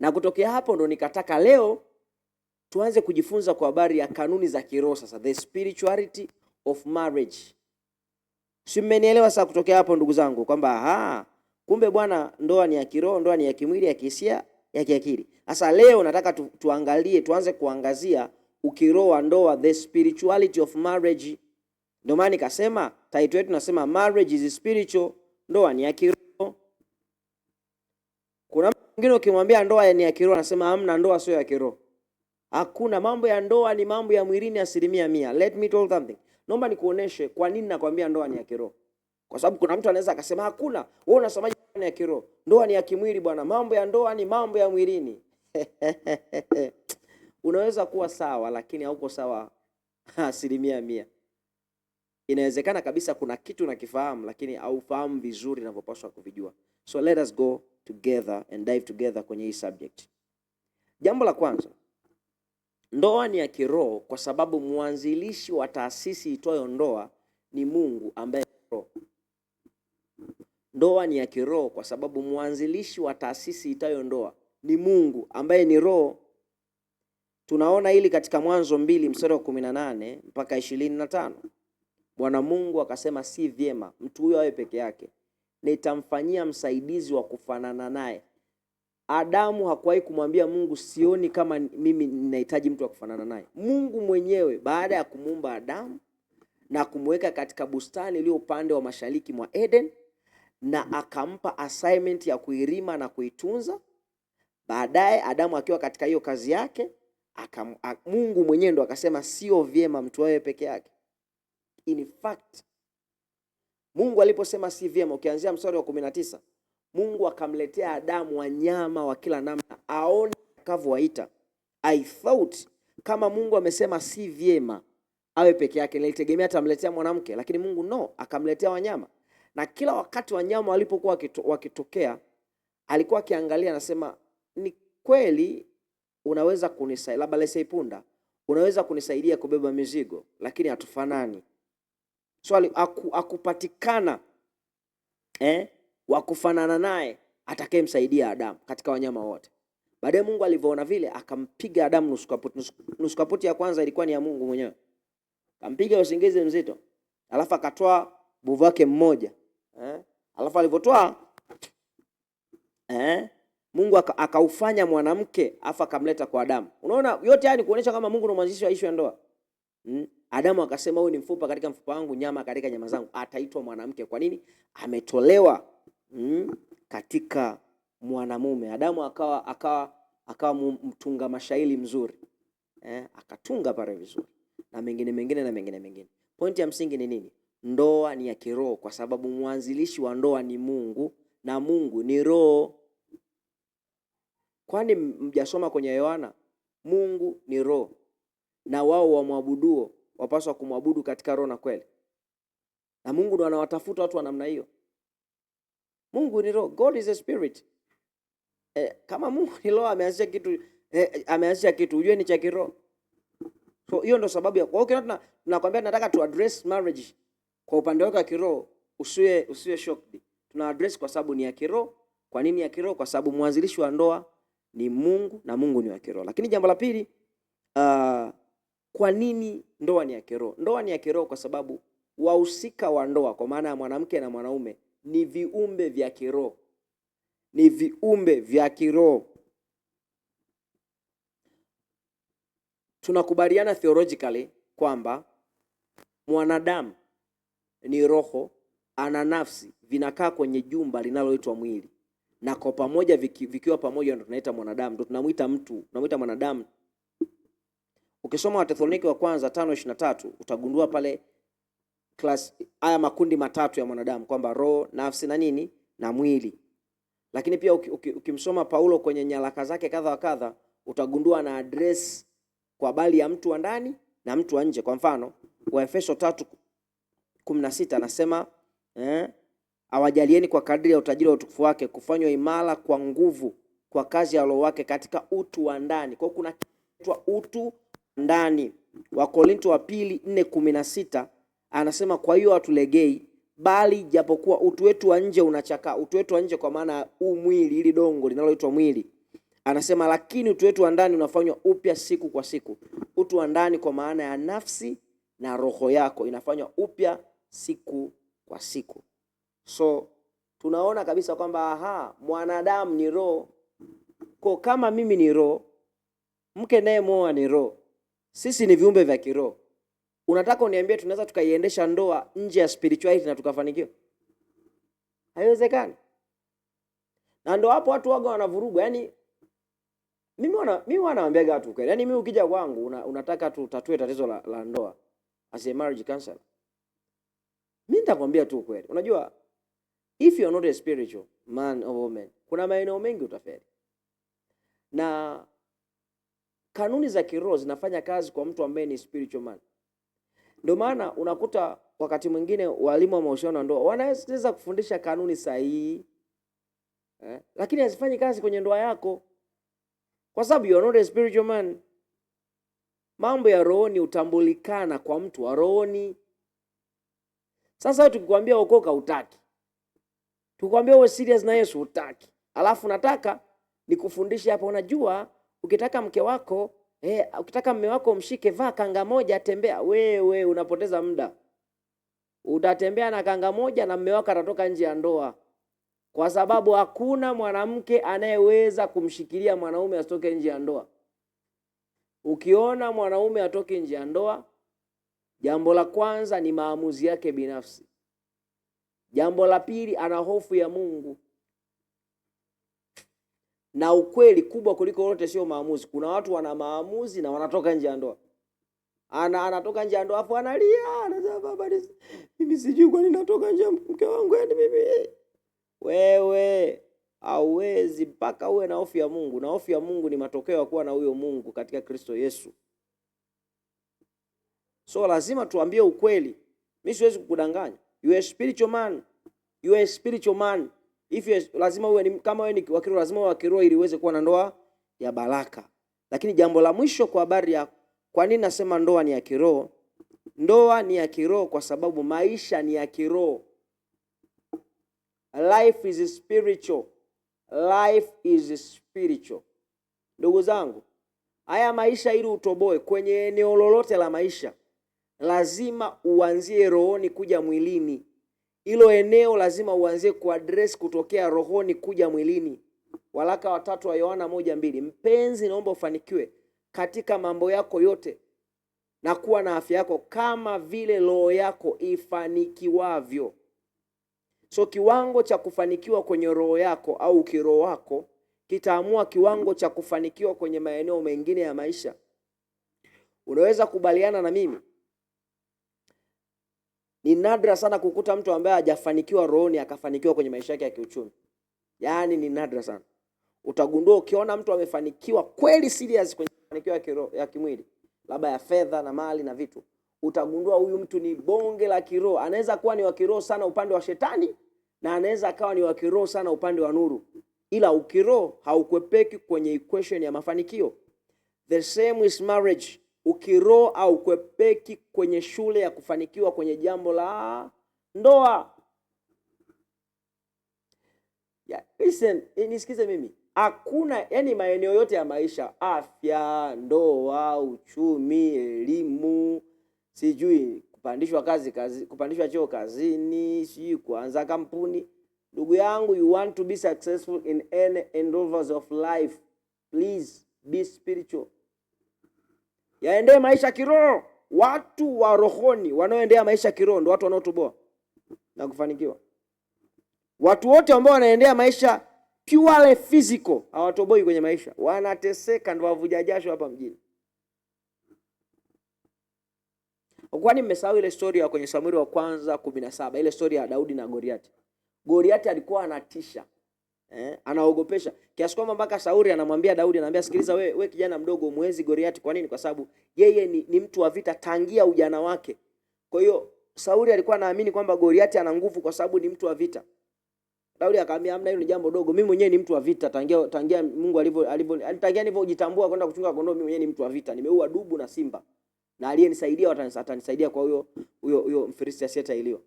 Na kutokea hapo ndo nikataka leo tuanze kujifunza kwa habari ya kanuni za kiroho sasa, the spirituality of marriage. Si mmenielewa sasa kutokea hapo ndugu zangu kwamba kumbe bwana, ndoa ni ya kiroho, ndoa ni ya kimwili, ya kihisia, ya kiakili. Sasa leo nataka tuanze kuangazia ukiroho wa ndoa, the spirituality of marriage. Ndio maana nikasema title yetu nasema marriage is spiritual, ndoa ni ya kiroho. Kuna mwingine ukimwambia ndoa ni ya kiroho anasema hamna, ndoa sio ya kiroho. Hakuna, mambo ya ndoa ni mambo ya mwilini 100%. Let me tell you something. Naomba nikuoneshe kwa nini nakwambia ndoa ni ya kiroho. Kwa sababu kuna mtu anaweza akasema hakuna, wewe unasemaje ni ya kiroho? Ndoa ni ya kimwili bwana, mambo ya ndoa ni mambo ya mwilini. Unaweza kuwa sawa lakini hauko sawa 100%. Inawezekana kabisa kuna kitu unakifahamu lakini haufahamu vizuri ninavyopaswa kuvijua. So let us go together and dive together kwenye hii subject. Jambo la kwanza, ndoa ni ya kiroho kwa sababu mwanzilishi wa taasisi itwayo ndoa ni Mungu ambaye ni roho. Ndoa ni ya kiroho kwa sababu mwanzilishi wa taasisi itwayo ndoa ni Mungu ambaye ni roho. Tunaona hili katika Mwanzo 2 mstari wa 18 mpaka 25. Bwana Mungu akasema si vyema mtu huyo awe peke yake, nitamfanyia msaidizi wa kufanana naye. Adamu hakuwahi kumwambia Mungu sioni kama mimi ninahitaji mtu wa kufanana naye. Mungu mwenyewe baada ya kumuumba Adamu na kumweka katika bustani iliyo upande wa mashariki mwa Eden na akampa assignment ya kuirima na kuitunza. Baadaye Adamu akiwa katika hiyo kazi yake, Mungu mwenyewe ndo akasema sio vyema mtu awe peke yake. In fact, Mungu aliposema si vyema, ukianzia mstari wa 19, Mungu akamletea Adamu wanyama wa kila namna aone akavyowaita. I thought kama Mungu amesema si vyema awe peke yake, nilitegemea atamletea mwanamke, lakini Mungu akamletea wanyama. Na kila wakati wanyama walipokuwa wakitokea, alikuwa akiangalia anasema ni kweli unaweza kunisaidia, labda lese punda, unaweza kunisaidia kubeba mizigo, lakini hatufanani. Swali, akupatikana wa kufanana naye atakayemsaidia Adamu katika wanyama wote. Baadaye Mungu alivyoona vile akampiga Adamu nusu kaputi. Nusu kaputi ya kwanza ilikuwa ni ya Mungu mwenyewe. Akampiga usingizi mzito. Alafu akatoa buvu wake mmoja. Alafu alivyotoa Mungu akaufanya mwanamke afa akamleta kwa Adamu. Unaona yote haya ni kuonyesha kama Mungu ndo mwanzilishi wa issue ya ndoa. Adamu akasema huyu ni mfupa katika mfupa wangu, nyama katika nyama zangu, ataitwa mwanamke. Kwa nini? Ametolewa katika mwanamume. Adamu akawa mtunga mashairi mzuri. Akatunga pale vizuri. Na mengine. Pointi ya msingi ni nini? Ndoa ni ya kiroho kwa sababu mwanzilishi wa ndoa ni Mungu na Mungu ni roho. Kwani mjasoma kwenye Yohana? Mungu ni roho na wao wamwabuduo wapaswa kumwabudu katika roho na kweli. Na Mungu ndo anawatafuta watu wa namna hiyo. Mungu ni roho. God is a spirit. Kama Mungu ni roho ameanzisha kitu ujue ni cha kiroho. So hiyo ndo sababu ya kwa hiyo tunakwambia nataka tu address marriage kwa upande wako wa kiroho, usiwe shocked. Tuna address kwa sababu ni ya kiroho. Kwa nini ya kiroho? Kwa sababu mwanzilishi wa ndoa ni Mungu na Mungu ni wa kiroho. Lakini jambo la pili, kwa nini ndoa ni ya kiroho? Ndoa ni ya kiroho kwa sababu wahusika wa ndoa kwa maana ya mwanamke na mwanaume ni viumbe vya kiroho. Ni viumbe vya kiroho. Tunakubaliana theologically kwamba mwanadamu ni roho, ana nafsi, vinakaa kwenye jumba linaloitwa mwili. Na kwa pamoja vikiwa pamoja ndo tunaita mwanadamu, ndo tunamuita mtu, tunamuita mwanadamu. Ukisoma Wathesalonike wa kwanza 5:23 utagundua pale haya makundi matatu ya mwanadamu kwamba roho, nafsi na nini na mwili. Lakini pia ukimsoma Paulo kwenye nyaraka zake kadha wa kadha utagundua na address kwa habari ya mtu wa ndani na mtu wa nje. Kwa mfano, Waefeso 3:16 anasema awajalieni kwa kadri ya utajiri wa utukufu wake kufanywa imara kwa nguvu kwa kazi ya Roho wake katika utu wa ndani. Kwa kuna kitu utu ndani. Wakorintho wa 2:4-16 anasema kwa hiyo hatulegei bali japokuwa utu wetu wa nje unachakaa. Utu wetu wa nje kwa maana mwili, ili dongo linaloitwa mwili, Anasema lakini utu wetu wa ndani unafanywa upya siku kwa siku. Utu wa ndani kwa maana ya nafsi na roho yako inafanywa upya siku kwa siku. So tunaona kabisa kwamba mwanadamu ni roho. Kwa kama mimi ni roho, mke naye muoa ni roho, sisi ni viumbe vya kiroho. Unataka uniambie tunaweza tukaiendesha ndoa nje ya spirituality na tukafanikiwa? Haiwezekani. Na ndio hapo watu waga wanavurugwa. Yaani mimi wanawaambiaga watu kweli. Yaani mimi ukija kwangu unataka tutatue tatizo la ndoa as a marriage counselor, mimi nitakwambia tu kweli. Unajua, if you are not a spiritual man or woman, kuna maeneo mengi utafeli. Na kanuni za kiroho zinafanya kazi kwa mtu ambaye ni spiritual man. Ndio maana unakuta wakati mwingine walimu wa mahusiano na ndoa wanaweza kufundisha kanuni sahihi, lakini hazifanyi kazi kwenye ndoa yako kwa sababu you are not a spiritual man. Mambo ya rohoni utambulikana kwa mtu wa rohoni. Sasa tukikwambia okoka hutaki, tukikwambia uwe serious na Yesu hutaki, alafu nataka nikufundishe hapa. Unajua, ukitaka mke wako ukitaka mume wako mshike, vaa kanga moja, tembea. Wewe unapoteza muda. Utatembea na kanga moja na mume wako atatoka nje ya ndoa, kwa sababu hakuna mwanamke anayeweza kumshikilia mwanaume asitoke nje ya ndoa. Ukiona mwanaume atoke nje ya ndoa, jambo la kwanza ni maamuzi yake binafsi. Jambo la pili, ana hofu ya Mungu. Na ukweli kubwa kuliko yote sio maamuzi. Kuna watu wana maamuzi na wanatoka nje ya ndoa. Anatoka nje ya ndoa afu analia, anasema baba, mimi sijui kwa nini natoka nje mke wangu, yani mimi. Wewe hauwezi mpaka uwe na hofu ya Mungu, na hofu ya Mungu ni matokeo ya kuwa na huyo Mungu katika Kristo Yesu. So lazima tuambie ukweli. Mimi siwezi kukudanganya. You are a spiritual man. You are a spiritual man. Lazima uwe kama wewe ni wa kiroho, lazima uwe wa kiroho ili uweze kuwa na ndoa ya baraka. Lakini jambo la mwisho kwa habari ya kwa nini nasema ndoa ni ya kiroho? Ndoa ni ya kiroho kwa sababu maisha ni ya kiroho. Life is spiritual. Life is spiritual. Ndugu zangu, haya maisha ili utoboe kwenye eneo lolote la maisha, lazima uanzie rohoni kuja mwilini. Hilo eneo lazima uanzie kuaddress kutokea rohoni kuja mwilini. Waraka wa 3 wa Yohana 1:2. Mpenzi, naomba ufanikiwe katika mambo yako yote na kuwa na afya yako kama vile roho yako ifanikiwavyo. So kiwango cha kufanikiwa kwenye roho yako au kiroho wako kitaamua kiwango cha kufanikiwa kwenye maeneo mengine ya maisha. Unaweza kubaliana na mimi, ni nadra sana kukuta mtu ambaye hajafanikiwa rohoni akafanikiwa kwenye maisha yake ya kiuchumi. Yaani ni nadra sana. Utagundua ukiona mtu amefanikiwa kweli serious kwenye mafanikio ya kiroho, ya kimwili, labda ya fedha na mali na vitu, utagundua huyu mtu ni bonge la kiroho. Anaweza kuwa ni wa kiroho sana upande wa shetani na anaweza akawa ni wa kiroho sana upande wa nuru. Ila ukiroho haukwepeki kwenye equation ya mafanikio. The same is marriage. Ukiroho haukwepeki kwenye shule ya kufanikiwa kwenye jambo la ndoa. Listen, nisikize mimi. Hakuna, yani maeneo yote ya maisha, afya, ndoa, uchumi, elimu, sijui kupandishwa kazi, kupandishwa cheo kazini, sijui kuanza kampuni. Ndugu yangu, you want to be successful in any endeavors of life, please be spiritual. Yaendee maisha kiroho. Watu wa rohoni wanaoendea maisha kiroho ndio watu wanaotoboa na kufanikiwa. Watu wote ambao wanaendea maisha purely physical hawatoboi kwenye maisha, wanateseka, ndio wavuja jasho hapa mjini. Kwani mmesahau ile story ya kwenye Samueli wa kwanza 17, ile story ya Daudi na Goliath. Goliath alikuwa anatisha, anaogopesha kiasi kwamba mpaka Sauli anamwambia Daudi, anamwambia sikiliza, we kijana mdogo, muwezi Goliath. Kwa nini? Kwa sababu yeye ni mtu wa vita tangia ujana wake. Kwa hiyo Sauli alikuwa anaamini kwamba Goliath ana nguvu kwa sababu ni mtu wa vita. Daudi akamwambia hamna, hilo ni jambo dogo. Mimi mwenyewe ni mtu wa vita tangia Mungu tangia nilipojitambua kwenda kuchunga kondoo, mimi mwenyewe ni mtu wa vita. Nimeua dubu na simba. Na aliyenisaidia atanisaidia kwa huyo Mfilisti asiyetahiriwa.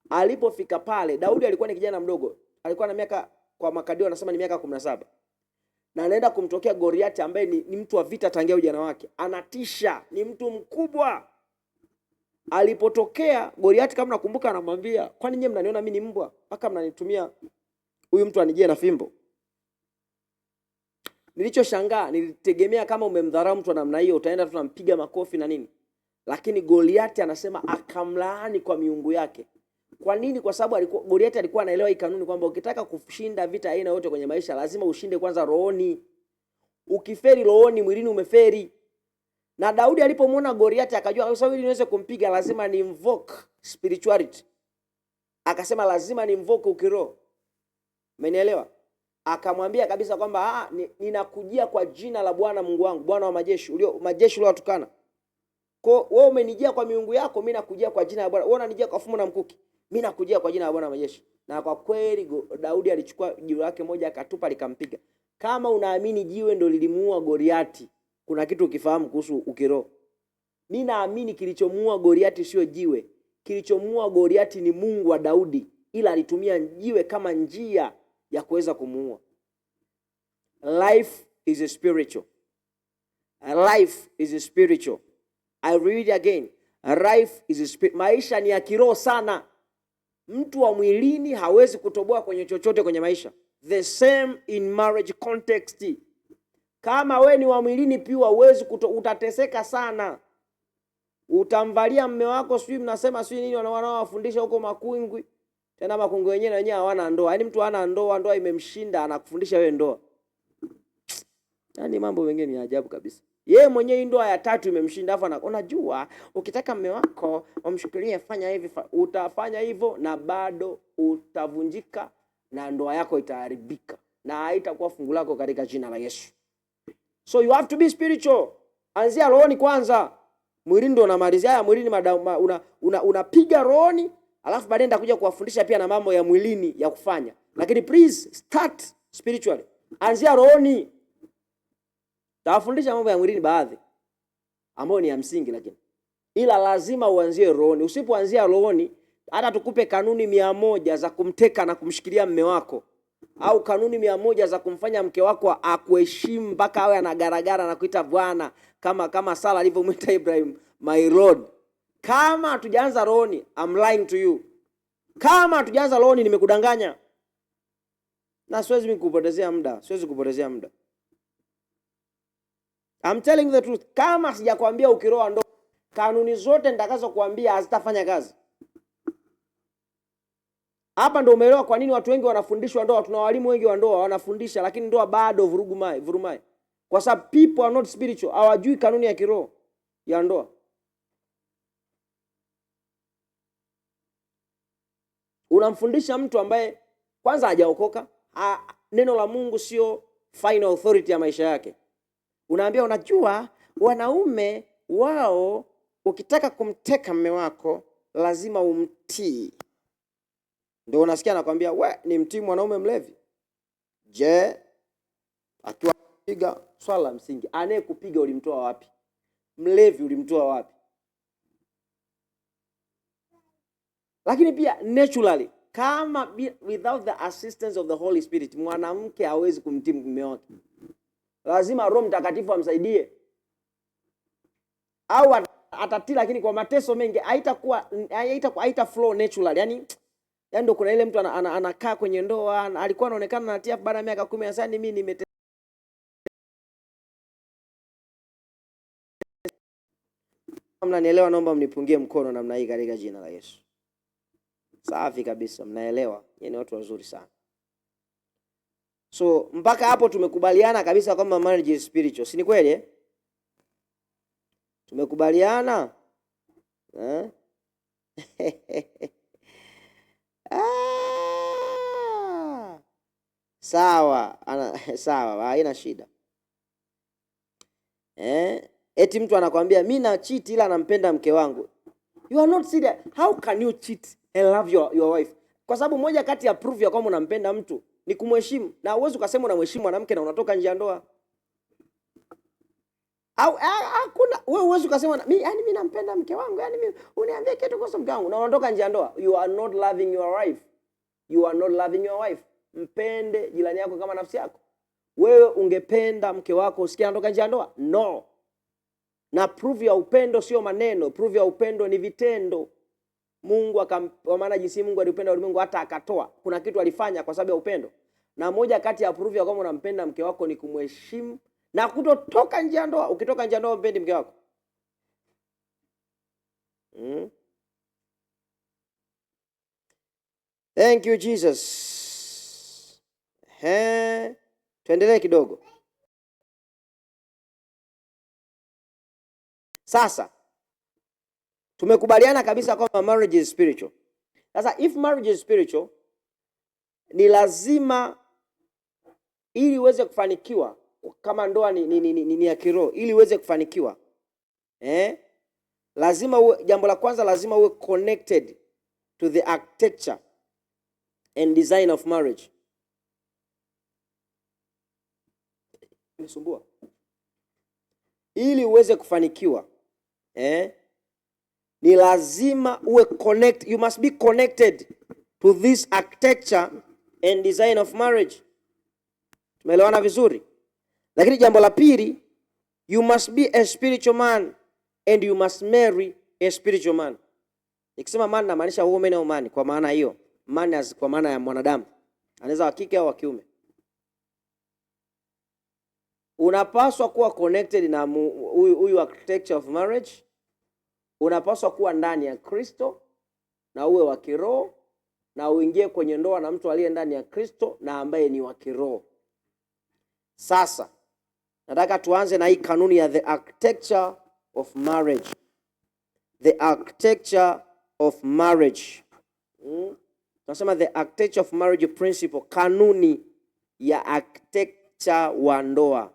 Alipofika pale, Daudi alikuwa ni kijana mdogo. Alikuwa na miaka, kwa makadirio anasema ni miaka 17. na anaenda kumtokea Goliati ambaye ni mtu wa vita tangia ujana wake, anatisha, ni mtu mkubwa. Alipotokea Goliati, kama nakumbuka, anamwambia, kwani nyinyi mnaniona mimi ni mbwa mpaka mnanitumia huyu mtu anijie na fimbo? Nilichoshangaa, nilitegemea kama umemdharau mtu namna hiyo utaenda tunampiga makofi na nini, lakini Goliati anasema akamlaani kwa miungu yake. Kwa nini? Kwa sababu Goliati alikuwa anaelewa hii kanuni kwamba ukitaka kushinda vita aina yote kwenye maisha lazima ushinde kwanza rohoni. Ukiferi rohoni, mwilini umeferi. Na Daudi alipomwona Goliati akajua kwa sababu ili niweze kumpiga lazima ni invoke spirituality. Akasema lazima ni invoke ukiroho. Umenielewa? Akamwambia kabisa kwamba ninakujia kwa jina la Bwana Mungu wangu, Bwana wa majeshi uliowatukana. Kwa wewe umenijia kwa miungu yako, mimi nakujia kwa jina la Bwana. Wewe unanijia kwa fumo na mkuki, mimi nakujia kwa jina la Bwana wa majeshi. Na kwa kweli Daudi alichukua jiwe lake moja akatupa likampiga. Kama unaamini jiwe ndio lilimuua Goliati, kuna kitu ukifahamu kuhusu ukiroho. Mimi naamini kilichomuua Goliati sio jiwe. Kilichomuua Goliati ni Mungu wa Daudi, ila alitumia jiwe kama njia ya kuweza kumuua. Life is spiritual. Life is spiritual. I read it again. Life is spiritual. Maisha ni ya kiroho sana. Mtu wa mwilini hawezi kutoboa kwenye chochote kwenye maisha. The same in marriage context. Kama we ni wa mwilini pia huwezi utateseka sana. Utamvalia mme wako sijui mnasema sijui nini wanaowafundisha huko Makungwi. Tena Makungwi wenyewe hawana ndoa. Yaani mtu hana ndoa, ndoa imemshinda anakufundisha wewe ndoa. Yaani mambo mengine ni ajabu kabisa. Yeye mwenyewe ndoa ya 3 imemshinda, afa unajua ukitaka mme wako umshikilie fanya hivi, utafanya hivyo na bado utavunjika na ndoa yako itaharibika na haitakuwa fungu lako katika jina la Yesu. So you have to be spiritual. Anzia rohoni kwanza. Mwilini ndo unamalizia haya mwilini unapiga rohoni, alafu baadaye nitakuja kuwafundisha pia na mambo ya mwilini ya kufanya. Lakini please start spiritually. Anzia rohoni. Tawafundisha mambo ya mwilini baadhi ambayo ni ya msingi, lakini ila lazima uanzie rohoni. Usipoanzia rohoni, hata tukupe kanuni 100 za kumteka na kumshikilia mme wako, au kanuni 100 za kumfanya mke wako akuheshimu mpaka awe anagaragara na kuita bwana kama Sara alivyomwita Ibrahim my lord. Kama hatujaanza rohoni, I'm lying to you. Kama hatujaanza rohoni, nimekudanganya. Na siwezi kupotezea muda. I'm telling the truth. Kama sijakwambia ukiroa ndo, kanuni zote nitakazokuambia hazitafanya kazi. Hapa ndo umeelewa kwa nini watu wengi wanafundishwa ndoa. Tuna walimu wengi wa ndoa wanafundisha, lakini ndoa bado vurumai. Kwa sababu people are not spiritual. Hawajui kanuni ya kiroho ya ndoa. Unamfundisha mtu ambaye kwanza hajaokoka, neno la Mungu sio final authority ya maisha yake. Unaambia unajua wanaume wao ukitaka kumteka mme wako lazima umtii. Ndio unasikia anakuambia we ni mtii mwanaume mlevi. Je, akiwa kupiga swala la msingi, anayekupiga ulimtoa wapi? Mlevi ulimtoa wapi? Lakini pia naturally, kama without the assistance of the Holy Spirit, mwanamke hawezi kumtii mume wake. Lazima Roho Mtakatifu amsaidie. Au atatii, lakini kwa mateso mengi haita flow naturally. Yaani ndio kuna ile mtu anakaa kwenye ndoa, alikuwa anaonekana anatia baada ya miaka 10 sasa mimi nime mnanielewa, naomba mnipungie mkono namna hii katika jina la Yesu. Safi kabisa, mnaelewa. Yaani watu wazuri sana. So mpaka hapo tumekubaliana kabisa kwamba marriage is spiritual. Si ni kweli? Tumekubaliana? Sawa, sawa, haina shida. Eti mtu anakuambia mimi na cheat ila nampenda mke wangu. You are not serious. How can you cheat and love your wife? Kwa sababu moja kati ya proof ya kwamba unampenda mtu ni kumheshimu. Na uwezo ukasema unamheshimu mwanamke na unatoka nje ya ndoa. Au hakuna wewe uwezo ukasema mimi nampenda mke wangu, yani mimi uniambie kitu kuhusu mke wangu na unatoka nje ya ndoa. You are not loving your wife. You are not loving your wife. Mpende jirani yako kama nafsi yako. wewe ungependa mke wako usikie anatoka nje ya ndoa? No. Na proof ya upendo sio maneno, proof ya upendo ni vitendo. Mungu kwa maana jinsi Mungu alipenda ulimwengu hata akatoa. Kuna kitu alifanya kwa sababu ya upendo. Na moja kati ya proof ya kwamba unampenda mke wako ni kumheshimu na kutotoka nje ya ndoa. Ukitoka nje ya ndoa umpendi mke wako. Thank you Jesus. Tuendelee kidogo. Sasa tumekubaliana kabisa kwamba marriage is spiritual. Sasa if marriage is spiritual, ni lazima ili uweze kufanikiwa, kama ndoa ni ya kiroho, ili uweze kufanikiwa lazima jambo la kwanza lazima uwe connected to the architecture and design of marriage. Nisumbua. Ili uweze kufanikiwa ni lazima uwe you must be connected to this architecture and design of marriage. Tumeelewana vizuri? Lakini jambo la pili, you must be a spiritual man and you must marry a spiritual man. Nikisema man namaanisha woman au man, kwa maana hiyo man kwa maana ya mwanadamu, anaweza wa kike au wa kiume. Unapaswa kuwa connected na huyu architecture of marriage. Unapaswa kuwa ndani ya Kristo na uwe wa kiroho, na uingie kwenye ndoa na mtu aliye ndani ya Kristo na ambaye ni wa kiroho. Sasa nataka tuanze na hii kanuni ya the architecture of marriage. The architecture of marriage. Tunasema the architecture of marriage principle, kanuni ya architecture wa ndoa,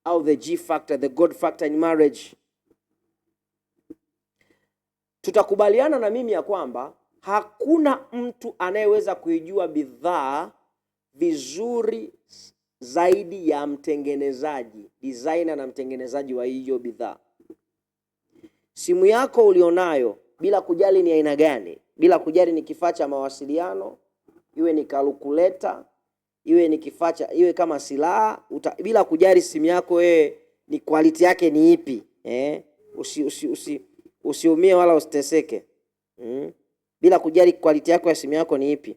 au the G factor, the God factor in marriage. Tutakubaliana na mimi ya kwamba hakuna mtu anayeweza kuijua bidhaa vizuri zaidi ya mtengenezaji, designer na mtengenezaji wa hiyo bidhaa. Simu yako ulionayo, bila kujali ni aina gani, bila kujali ni kifaa cha mawasiliano, iwe ni calculator, iwe ni kifaa cha, iwe kama silaha, bila kujali simu yako ni quality yake ni ipi, usiumie wala usiteseke. Bila kujali quality yako ya simu yako ni ipi.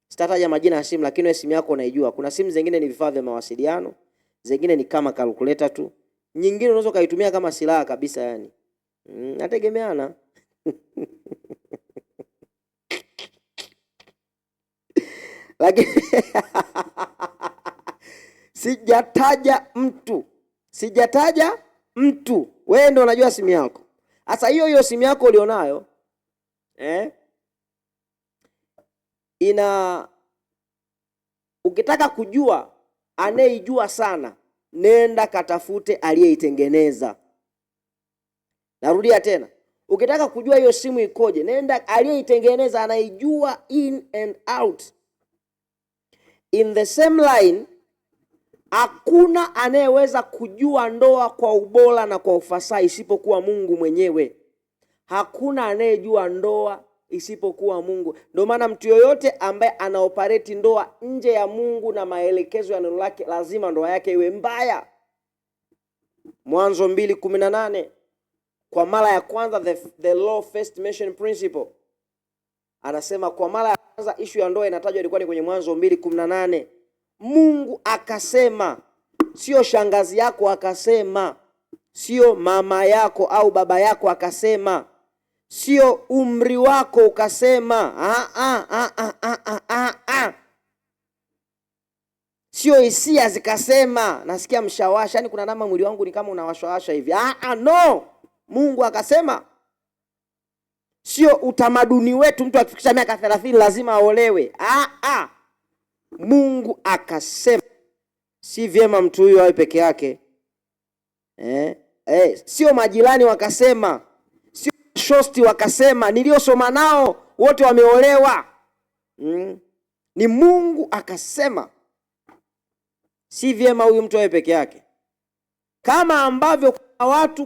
Sitataja majina ya simu, lakini simu yako unaijua. Kuna simu zingine ni vifaa vya mawasiliano, zingine ni kama calculator tu, nyingine unaweza kaitumia kama silaha kabisa yani. Nategemeana. Lakini sijataja mtu. Wewe ndio unajua simu yako. Sasa hiyo simu yako ulionayo ukitaka kujua anayeijua sana, nenda katafute aliyeitengeneza. Narudia tena. Ukitaka kujua hiyo simu ikoje, nenda aliyeitengeneza, anaijua in and out. In the same line, hakuna anayeweza kujua ndoa kwa ubora na kwa ufasaha isipokuwa Mungu mwenyewe. Hakuna anayejua ndoa isipokuwa Mungu. Ndio maana mtu yoyote ambaye anaoperate ndoa nje ya Mungu na maelekezo ya neno lake, lazima ndoa yake iwe mbaya. Mwanzo 2:18. Kwa mara ya kwanza the law first mention principle. Anasema kwa mara ya kwanza issue ya ndoa inatajwa ilikuwa ni kwenye Mwanzo 2:18. Mungu akasema, sio shangazi yako akasema, sio mama yako au baba yako akasema, sio umri wako ukasema, sio hisia zikasema, nasikia mshawasha, yani kuna namna mwili wangu ni kama unawashawasha hivi. No, Mungu akasema. Sio utamaduni wetu mtu akifikisha miaka 30 lazima aolewe. Mungu akasema. Si vyema mtu huyo awe peke yake. Sio majirani wakasema, sio shosti wakasema, niliosoma nao wote wameolewa. Ni Mungu akasema. Si vyema huyu mtu awe peke yake. Kama ambavyo kwa watu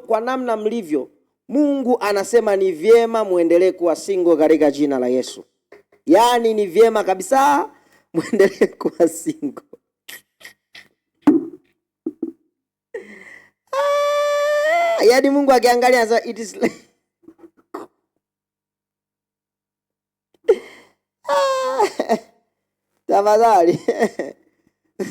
kwa namna mlivyo, Mungu anasema ni vyema muendelee kuwa single katika jina la Yesu. Yaani ni vyema kabisa muendelee kuwa single. Yaani Mungu akiangalia sasa it is like tafadhali.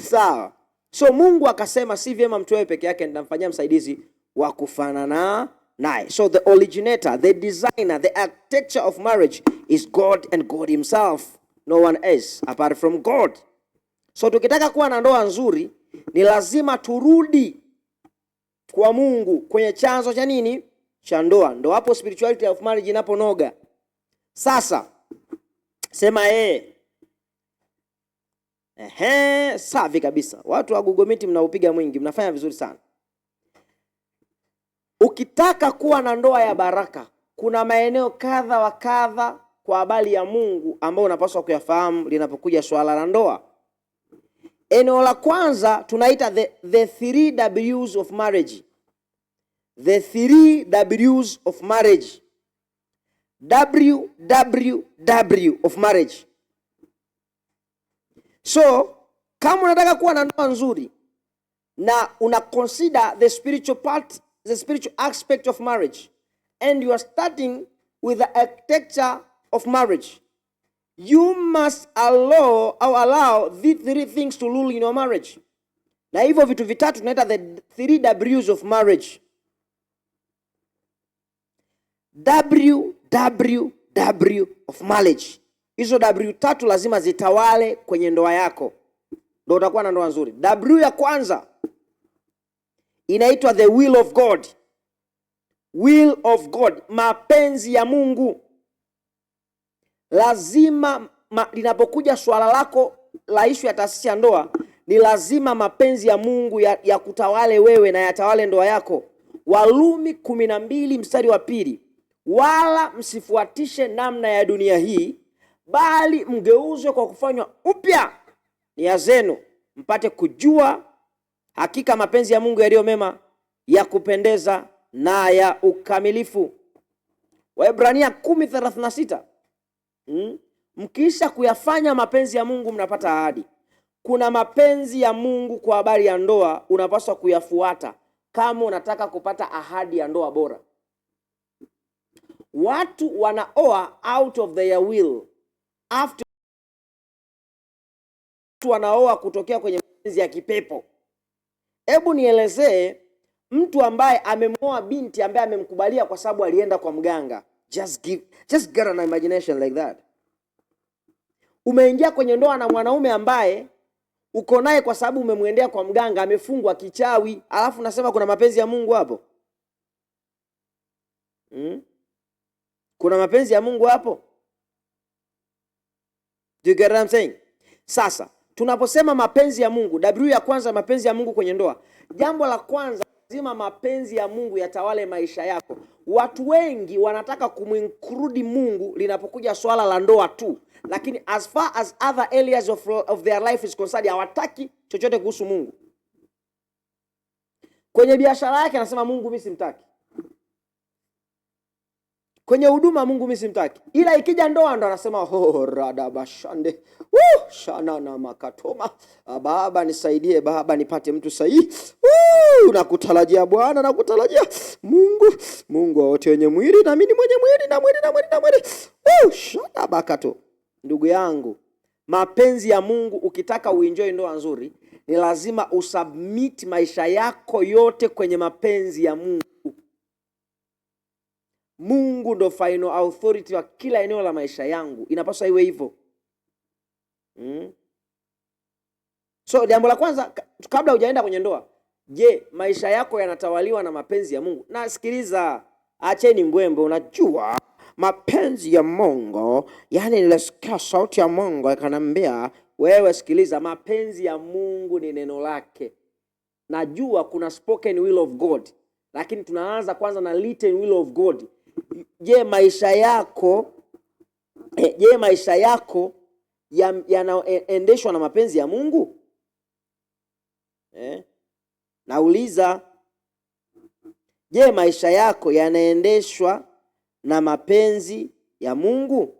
Sawa. So Mungu akasema si vyema mtu wewe peke yake, nitamfanyia msaidizi wa kufanana naye. So the originator, the designer, the architecture of marriage is God and God himself. No one else apart from God. So tukitaka kuwa na ndoa nzuri ni lazima turudi kwa Mungu kwenye chanzo cha nini? Cha ndoa. Ndo hapo spirituality of marriage inaponoga. Sasa sema safi kabisa. Watu wa Google Meet mnaupiga mwingi, mnafanya vizuri sana. Ukitaka kuwa na ndoa ya baraka, kuna maeneo kadha wa kadha kwa habari ya Mungu ambao unapaswa kuyafahamu linapokuja swala la ndoa. Eneo la kwanza tunaita the 3 W's of marriage. The 3 W's of marriage. WWW of marriage. So, kama unataka kuwa na ndoa nzuri na una consider the spiritual part, the spiritual aspect of marriage, and you are starting with the architecture of marriage, you must allow these 3 things to rule in your marriage. Na hivyo vitu vitatu tunaita the 3 W's of marriage. WWW of marriage. Hizo W tatu lazima zitawale kwenye ndoa yako, ndio utakuwa na ndoa nzuri. W ya kwanza inaitwa the will of God. Will of God, mapenzi ya Mungu. Lazima linapokuja swala lako la issue ya taasisi ya ndoa, ni lazima mapenzi ya Mungu ya kutawale wewe na yatawale ndoa yako. Warumi 12 mstari wa 2, wala msifuatishe namna ya dunia hii, bali mgeuzwe kwa kufanywa upya nia zenu, mpate kujua hakika mapenzi ya Mungu yaliyo mema, ya kupendeza na ya ukamilifu. Waebrania 10:36. Mkisha kuyafanya mapenzi ya Mungu mnapata ahadi. Kuna mapenzi ya Mungu kwa habari ya ndoa unapaswa kuyafuata kama unataka kupata ahadi ya ndoa bora. Watu wanaoa out of their will. After wanaoa kutokea kwenye mapenzi ya kipepo. Hebu nielezee mtu ambaye amemwoa binti ambaye amemkubalia kwa sababu alienda kwa mganga. Just get an imagination like that. Umeingia kwenye ndoa na mwanaume ambaye uko naye kwa sababu umemwendea kwa mganga, amefungwa kichawi, alafu nasema kuna mapenzi ya Mungu hapo? Kuna mapenzi ya Mungu hapo? Do you get what I'm saying? Sasa, tunaposema mapenzi ya Mungu, W ya kwanza mapenzi ya Mungu kwenye ndoa. Jambo la kwanza, lazima mapenzi ya Mungu yatawale maisha yako. Watu wengi wanataka kumuinclude Mungu linapokuja swala la ndoa tu. Lakini as far as other areas of their life is concerned, hawataki chochote kuhusu Mungu. Kwenye biashara yake anasema Mungu mimi simtaki. Kwenye huduma Mungu mimi simtaki. Ila ikija ndoa ndo anasema rada bashande. Shana na makatoma. Baba nisaidie, baba nipate mtu sahihi. Nakutarajia Bwana, nakutarajia Mungu wote wenye mwili na mimi ni mwenye mwili na mwili. Shana bakato. Ndugu yangu, mapenzi ya Mungu ukitaka uenjoy ndoa nzuri, ni lazima usubmit maisha yako yote kwenye mapenzi ya Mungu. Mungu ndo final authority wa kila eneo la maisha yangu. Inapaswa iwe hivyo. So jambo la kwanza kabla hujaenda kwenye ndoa, je, maisha yako yanatawaliwa na mapenzi ya Mungu? Na sikiliza, acheni mbwembe. Unajua mapenzi ya Mungu, yani nilisikia sauti ya Mungu ikanambia, wewe sikiliza, mapenzi ya Mungu ni neno lake. Najua kuna spoken will of God, lakini tunaanza kwanza na written will of God. Je, maisha yako yanaendeshwa na mapenzi ya Mungu? Nauliza, je, maisha yako yanaendeshwa na mapenzi ya Mungu?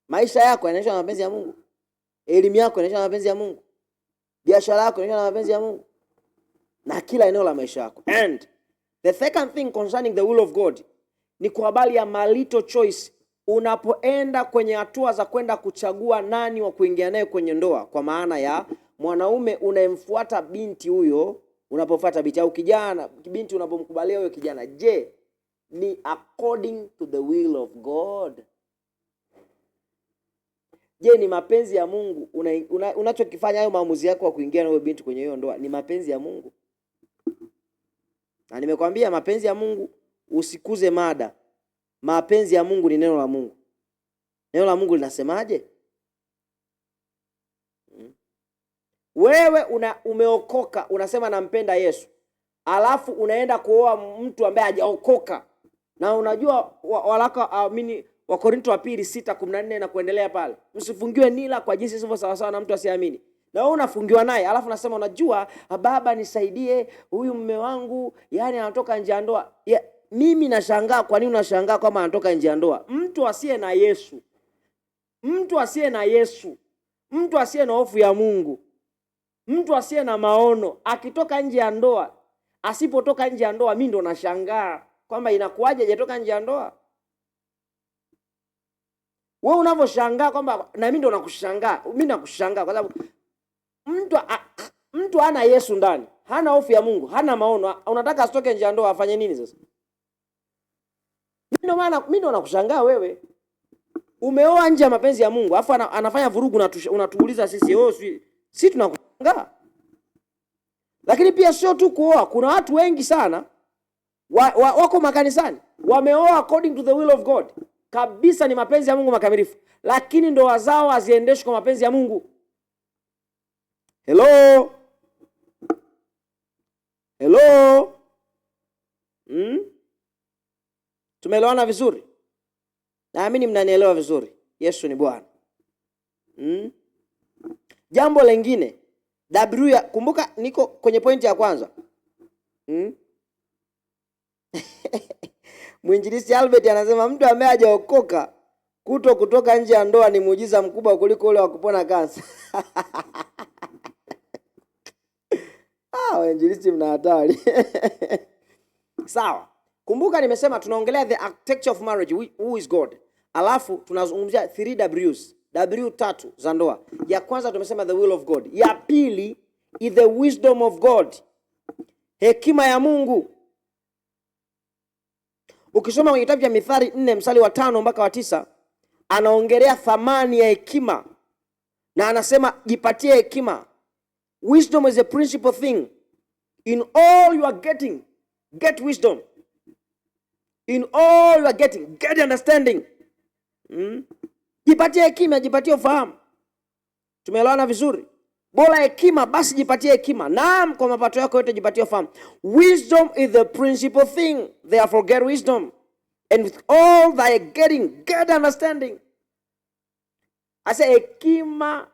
Maisha yako yanaendeshwa na mapenzi ya Mungu? Elimu yako inaendeshwa na mapenzi ya Mungu? Biashara yako inaendeshwa na mapenzi ya Mungu? na kila eneo la maisha yako. And the second thing concerning the will of God ni kwa habari ya marital choice. Unapoenda kwenye hatua za kwenda kuchagua nani wa kuingia naye kwenye ndoa, kwa maana ya mwanaume unayemfuata binti huyo, unapofuata binti au kijana binti unapomkubalia huyo kijana, je, ni according to the will of God? Je, ni mapenzi ya Mungu unachokifanya hayo maamuzi yako wa kuingia na huyo binti kwenye hiyo ndoa? Ni mapenzi ya Mungu? Na nimekwambia mapenzi ya Mungu, usikuze mada. Mapenzi ya Mungu ni neno la Mungu. Neno la Mungu linasemaje? Wewe umeokoka, unasema nampenda Yesu, alafu unaenda kuoa mtu ambaye hajaokoka. Na unajua waraka wa Korinto wa pili 6:14 na kuendelea pale, msifungiwe nila kwa jinsi sivyo sawa sawa na mtu asiamini. Na wewe unafungiwa naye, alafu unasema unajua baba nisaidie, huyu mume wangu yani anatoka nje ya ndoa. Mimi nashangaa kwa nini unashangaa kama anatoka nje ya ndoa? Mtu asiye na Yesu, mtu asiye na Yesu, mtu asiye na hofu ya Mungu, mtu asiye na maono akitoka nje ya ndoa, asipotoka nje ya ndoa, mimi ndo nashangaa kwamba inakuwaje hajatoka nje ya ndoa. Wewe unavyoshangaa kwamba na mimi ndo nakushangaa, mimi nakushangaa kwa sababu mtu hana Yesu ndani, hana hofu ya Mungu, hana maono, unataka asitoke nje ya ndoa afanye nini sasa? Ndio maana mimi ndo nakushangaa wewe. Umeoa nje ya mapenzi ya Mungu, afu anafanya vurugu na unatuuliza sisi, sisi tunakushangaa. Lakini pia sio tu kuoa, kuna watu wengi sana wako makanisani wameoa according to the will of God. Kabisa ni mapenzi ya Mungu makamilifu, lakini ndoa zao haziendeshwi kwa mapenzi ya Mungu. Hello? Hello? Tumeelewana vizuri? Naamini mnanielewa vizuri. Yesu ni Bwana. Jambo lingine, kumbuka niko kwenye pointi ya kwanza. Mwinjilisti Albert anasema mtu ambaye hajaokoka kutoka nje ya ndoa ni muujiza mkubwa kuliko ule wa kupona kansa. Mwinjilisti mna hatari. Sawa. Kumbuka nimesema tunaongelea the architecture of marriage, who is God. Alafu tunazungumzia 3 W's. W 3 za ndoa. Ya kwanza tumesema the will of God. Ya pili is the wisdom of God. Hekima ya Mungu. Ukisoma kwenye kitabu cha Mithali 4 mstari wa 5 mpaka wa 9, anaongelea thamani ya hekima. Na anasema jipatie hekima. Wisdom is a principal thing. In all you are getting, get wisdom. In all you are getting, get understanding. Jipatie hekima, jipatie ufahamu. Tumeelewana vizuri? Bora hekima, basi jipatie hekima. Naam, kwa mapato yako yote jipatie ufahamu. Wisdom is the principal thing. Therefore get wisdom. And with all that you're getting, get understanding. Asa hekima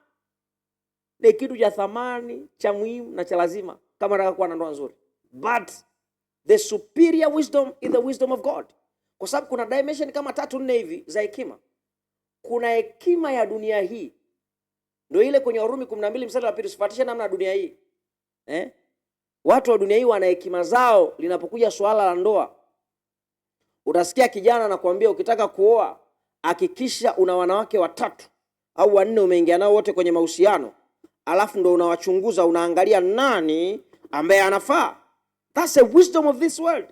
ni kitu cha thamani, cha muhimu na cha lazima kama unataka kuwa na ndoa nzuri. But the superior wisdom is the wisdom of God. Kwa sababu kuna dimension kama 3-4 hivi za hekima. Kuna hekima ya dunia hii. Ndio ile kwenye Warumi 12 mstari wa 2, usifuatishe namna dunia hii. Watu wa dunia hii wana hekima zao linapokuja swala la ndoa. Utasikia kijana anakuambia ukitaka kuoa hakikisha una wanawake 3 au 4 umeingia nao wote kwenye mahusiano. Alafu ndio unawachunguza, unaangalia nani ambaye anafaa. That's the wisdom of this world.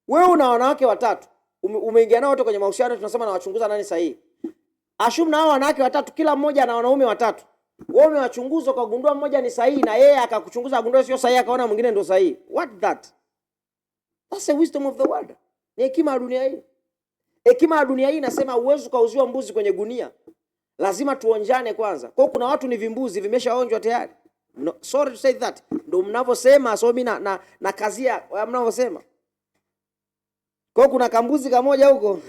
Wewe una wanawake 3, umeingia nao wote kwenye mahusiano, tunasema na wachunguza nani sahihi. Assume na hao wanawake 3 kila mmoja ana wanaume 3. Wewe umewachunguza ukagundua mmoja ni sahihi na yeye akakuchunguza akagundua sio sahihi akaona mwingine ndio sahihi. What that? That's the wisdom of the world. Ni hekima ya dunia hii. Hekima ya dunia hii inasema uwezo kauziwa mbuzi kwenye gunia. Lazima tuonjane kwanza. Kwa kuna watu ni vimbuzi vimeshaonjwa tayari. No, sorry to say that. Ndio mnavyosema, so mimi na kazia mnavyosema. Kwa kuna kambuzi kamoja huko.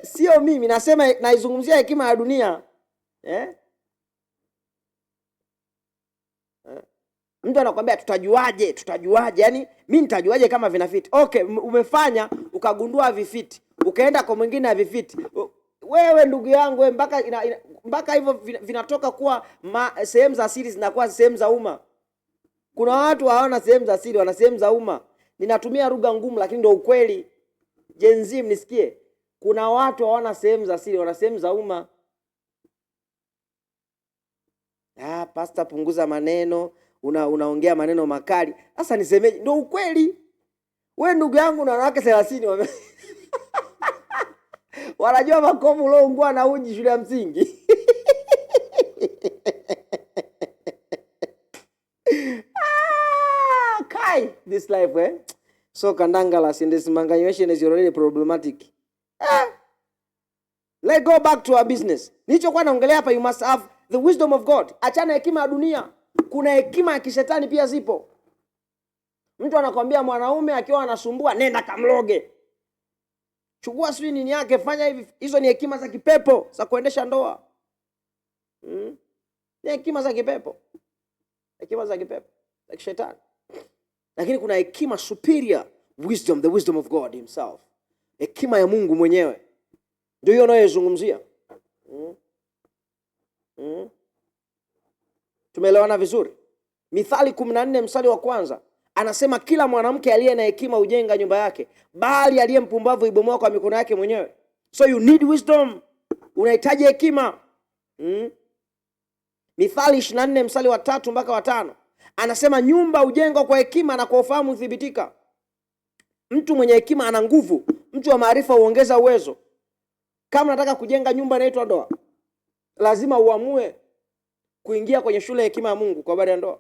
Sio mimi nasema, naizungumzia hekima ya dunia. Mtu anakuambia tutajuaje? Yaani mimi nitajuaje kama vinafiti? Okay, umefanya ukagundua havifiti. Ukaenda kwa mwingine havifiti. wewe ndugu yangu, wewe mpaka hivyo vinatoka kuwa sehemu za siri zinakuwa sehemu za umma. Kuna watu hawana sehemu za siri, wana sehemu za umma. Ninatumia lugha ngumu lakini ndio ukweli. Gen Z mnisikie. Kuna watu hawana sehemu za siri, wana sehemu za umma. Pastor punguza maneno, unaongea maneno makali. Sasa nisemeje? Ndio ukweli. Wewe ndugu yangu na wanawake 30 wanajua makovu uloungua na uji shule ya msingi. Kai this life so kandangala in this manganyesha is already problematic. Let's go back to our business. Nilichokuwa naongelea hapa, you must have the wisdom of God. Achana hekima ya dunia. Kuna hekima ya kishetani pia zipo. Mtu anakwambia mwanaume akiwa anasumbua nenda kamloge. Chukua siri nini yake, fanya hivi. Hizo ni hekima za kipepo za kuendesha ndoa. Ni hekima za kipepo. Hekima za kipepo za kishetani. Lakini kuna hekima superior wisdom, the wisdom of God himself. Hekima ya Mungu mwenyewe. Ndio hiyo unayozungumzia. Tumeelewana vizuri? Mithali 14 mstari wa kwanza anasema kila mwanamke aliye na hekima hujenga nyumba yake, bali aliye mpumbavu ibomoa kwa mikono yake mwenyewe. So you need wisdom. Unahitaji hekima. Mithali 24 mstari wa 3 mpaka wa 5 anasema nyumba hujengwa kwa hekima na kwa ufahamu huthibitika. Mtu mwenye hekima ana nguvu, mtu wa maarifa huongeza uwezo. Kama nataka kujenga nyumba inaitwa ndoa, lazima uamue kuingia kwenye shule ya hekima ya Mungu kwa habari ya ndoa.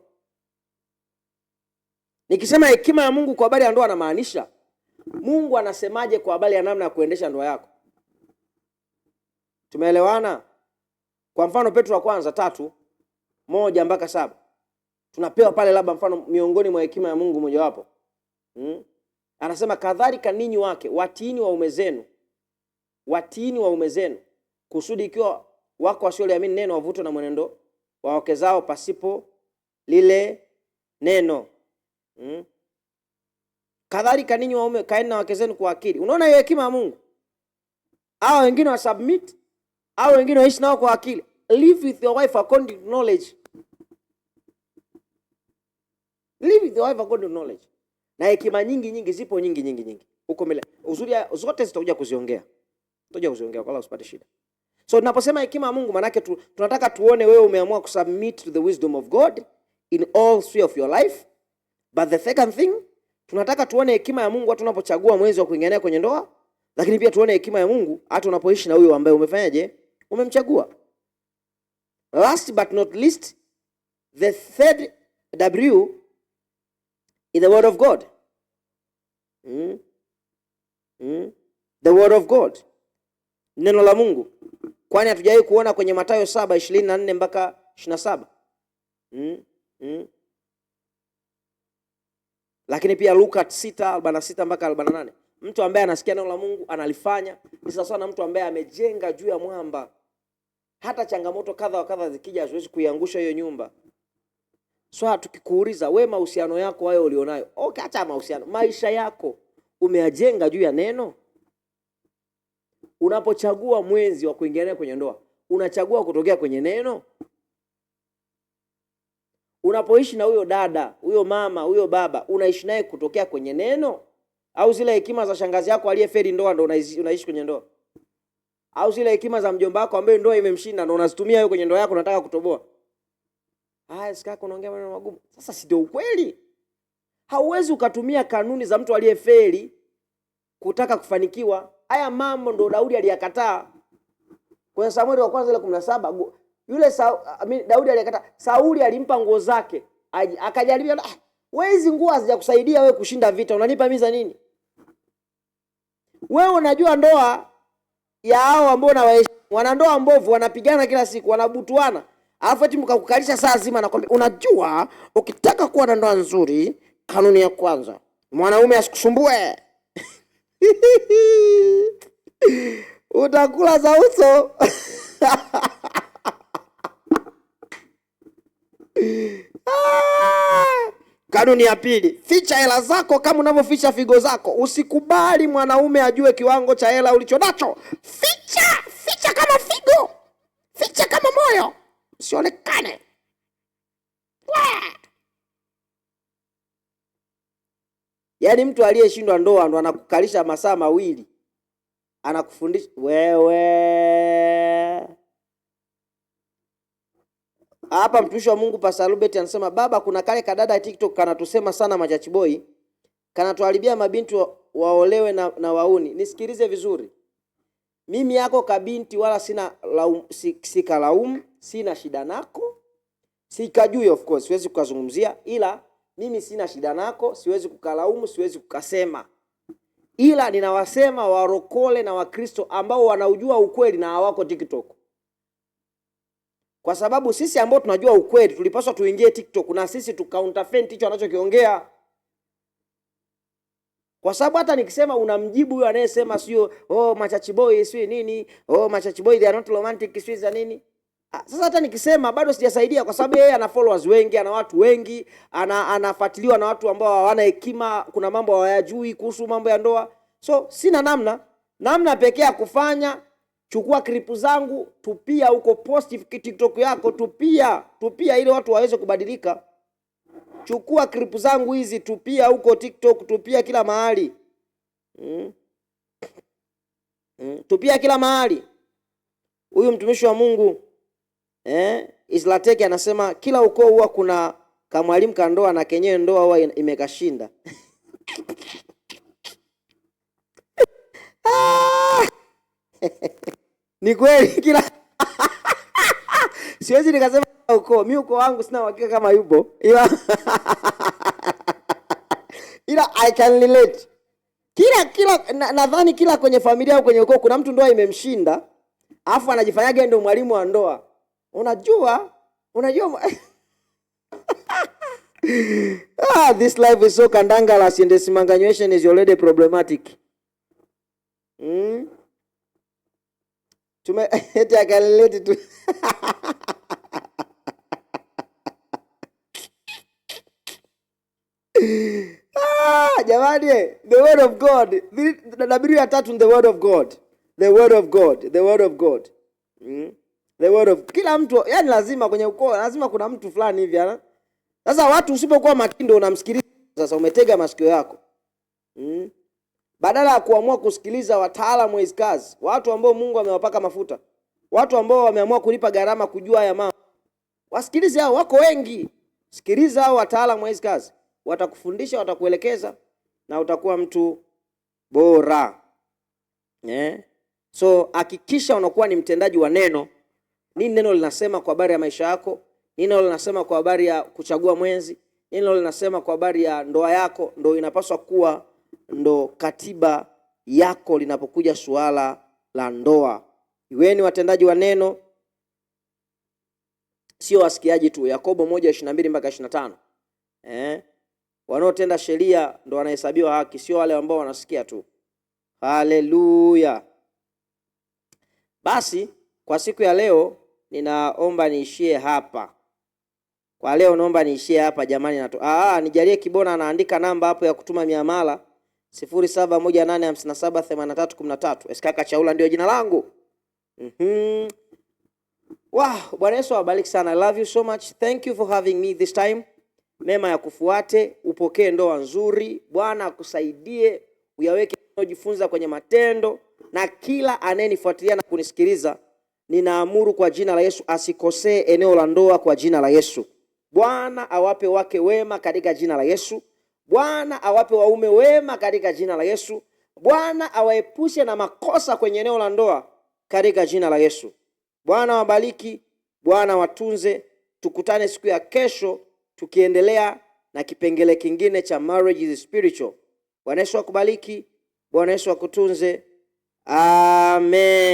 Nikisema hekima ya Mungu kwa habari ya ndoa, namaanisha Mungu anasemaje kwa habari ya namna ya kuendesha ndoa yako. Tumeelewana? Kwa mfano Petro wa kwanza 3:1 mpaka 7 tunapewa pale labda mfano miongoni mwa hekima ya Mungu mojawapo. Anasema kadhalika ninyi wake watiini waume zenu, kusudi ikiwa wako wasioliamini neno wavutwe na mwenendo wa wake zao pasipo lile neno. Kadhalika ninyi waume kaeni na wake zenu kwa akili. Unaona hiyo hekima ya Mungu? Hao wengine wa submit, hao wengine waishi nao kwa akili. Live with your wife according to knowledge. Live with your wife according to knowledge. Na hekima nyingi zipo nyingi. Huko mbele. Uzuri zote zitakuja kuziongea. Wala usipate shida. So tunaposema hekima ya Mungu, maana yake tunataka tuone wewe umeamua kusubmit to the wisdom of God in all sphere of your life. But the second thing, tunataka tuone hekima ya Mungu hata unapochagua mwenzi wa kuingia kwenye ndoa, lakini pia tuone hekima ya Mungu hata unapoishi na huyo ambaye umefanyaje? Umemchagua. Last but not least, the third W is the word of God. The word of God. Neno la Mungu. Kwani hatujawahi kuona kwenye Mathayo 7:24 mpaka 27? Lakini pia Luka 6:46 mpaka 48. Mtu ambaye anasikia neno la Mungu analifanya ni sawa na mtu ambaye amejenga juu ya mwamba. Hata changamoto kadha wa kadha zikija haziwezi kuiangusha hiyo nyumba. So tukikuuliza wewe mahusiano yako hayo ulionayo, okay, acha mahusiano, maisha yako umeyajenga juu ya neno? Unapochagua mwenzi wa kuingia kwenye ndoa, unachagua kutokea kwenye neno? Unapoishi na huyo dada, huyo mama, huyo baba, unaishi naye kutokea kwenye neno? Au zile hekima za shangazi yako aliyefeli ndoa ndo unaishi kwenye ndoa? Au zile hekima za mjomba wako ambaye ndoa imemshinda ndo unazitumia wewe kwenye ndoa yako unataka kutoboa? Sikaka unaongea maneno magumu. Sasa si ndio ukweli? Hauwezi ukatumia kanuni za mtu aliyefeli kutaka kufanikiwa. Haya mambo ndo Daudi aliyakataa. Kwa Samueli wa kwanza ile 17, Daudi aliyakataa. Sauli alimpa nguo zake. Akajaribia, wewe hizi nguo hazijakusaidia wewe kushinda vita, unanipa miza nini? Wewe unajua ndoa ya hao ambao wana ndoa mbovu, wanapigana kila siku, wanabutuana. Alafu eti mkakukalisha saa zima na kwambia unajua ukitaka kuwa na ndoa nzuri, kanuni ya kwanza, mwanaume asikusumbue. Utakula za uso. Kanuni ya pili, ficha hela zako kama unavyoficha figo zako. Usikubali mwanaume ajue kiwango cha hela ulicho nacho. Ficha sionekane. Yaani mtu aliyeshindwa ndoa ndo anakukalisha masaa mawili anakufundisha wewe. Hapa mtumishi wa Mungu Pastor Albert anasema, baba, kuna kale kadada TikTok kanatusema sana machachi boy, kanatuharibia mabinti waolewe na wauni. Nisikilize vizuri, mimi yako kabinti wala sina sikalaumu, sina shida nako, sikajui, of course siwezi kukazungumzia, ila mimi sina shida nako, siwezi kukalaumu, siwezi kukasema, ila ninawasema warokole na Wakristo ambao wanaujua ukweli na hawako TikTok. Kwa sababu sisi ambao tunajua ukweli tulipaswa tuingie TikTok na sisi tukaunterfeit hicho anachokiongea. Kwa sababu hata nikisema unamjibu huyo anayesema sio machachi boy sio nini, machachi boy they are not romantic sio za nini. Sasa hata nikisema bado sijasaidia, kwa sababu yeye ana followers wengi, ana watu wengi, anafuatiliwa na watu ambao hawana hekima, kuna mambo hawayajui kuhusu mambo ya ndoa. So sina namna pekee ya kufanya, chukua clip zangu, tupia huko post TikTok yako, tupia ili watu waweze kubadilika. Chukua clip zangu hizi, tupia huko TikTok, tupia kila mahali. Tupia kila mahali. Huyu mtumishi wa Mungu Islateki anasema kila ukoo huwa kuna kamwalimu ka ndoa na kenyewe ndoa huwa imekashinda. Ni kweli kila siwezi nikasema ukoo, mimi ukoo wangu sina uhakika kama yupo, ila I can relate. Nadhani kila kwenye familia au kwenye ukoo kuna mtu ndoa imemshinda, afu anajifanyaga ndio mwalimu wa ndoa. Unajua this life is so cantankerous and the simanganyation is already problematic. Eti akaleleti tu. Jamani, the word of God. Nabii ya tatu, the word of God. The word of God. The word of God. The word of kila mtu, yani lazima kwenye ukoo lazima kuna mtu fulani hivi ana. Sasa watu usipokuwa makini ndio unamsikiliza, sasa umetega masikio yako. Badala ya kuamua kusikiliza wataalamu wa kazi, watu ambao Mungu amewapaka mafuta, watu ambao wameamua kulipa gharama kujua haya mambo, wasikilize hao, wako wengi. Sikiliza hao wataalamu wa kazi, watakufundisha, watakuelekeza na utakuwa mtu bora. So hakikisha unakuwa ni mtendaji wa neno. Nini neno linasema kwa habari ya maisha yako? Nini neno linasema kwa habari ya kuchagua mwenzi? Nini neno linasema kwa habari ya ndoa yako? Ndio inapaswa kuwa ndo katiba yako linapokuja suala la ndoa. Iweni watendaji wa neno, sio wasikiaji tu. Yakobo 1:22 mpaka 25. Wanaotenda sheria ndo wanahesabiwa haki, sio wale ambao wanasikia tu. Haleluya. Basi kwa siku ya leo ninaomba niishie hapa. Kwa leo naomba niishie hapa jamani. Nijalie Kibona anaandika namba hapo ya kutuma miamala 0718578313. Eskaka Chaula ndio jina langu. Wow, Bwana Yesu awabariki sana. I love you so much. Thank you for having me this time. Mema ya kufuate, upokee ndoa nzuri. Bwana akusaidie uyaweke unayojifunza kwenye matendo, na kila anayenifuatilia na kunisikiliza ninaamuru kwa jina la Yesu asikosee eneo la ndoa kwa jina la Yesu. Bwana awape wake wema katika jina la Yesu. Bwana awape waume wema katika jina la Yesu. Bwana awaepushe na makosa kwenye eneo la ndoa katika jina la Yesu. Bwana wabariki, Bwana watunze. Tukutane siku ya kesho tukiendelea na kipengele kingine cha marriage is spiritual. Bwana Yesu akubariki, Bwana Yesu akutunze. Amen.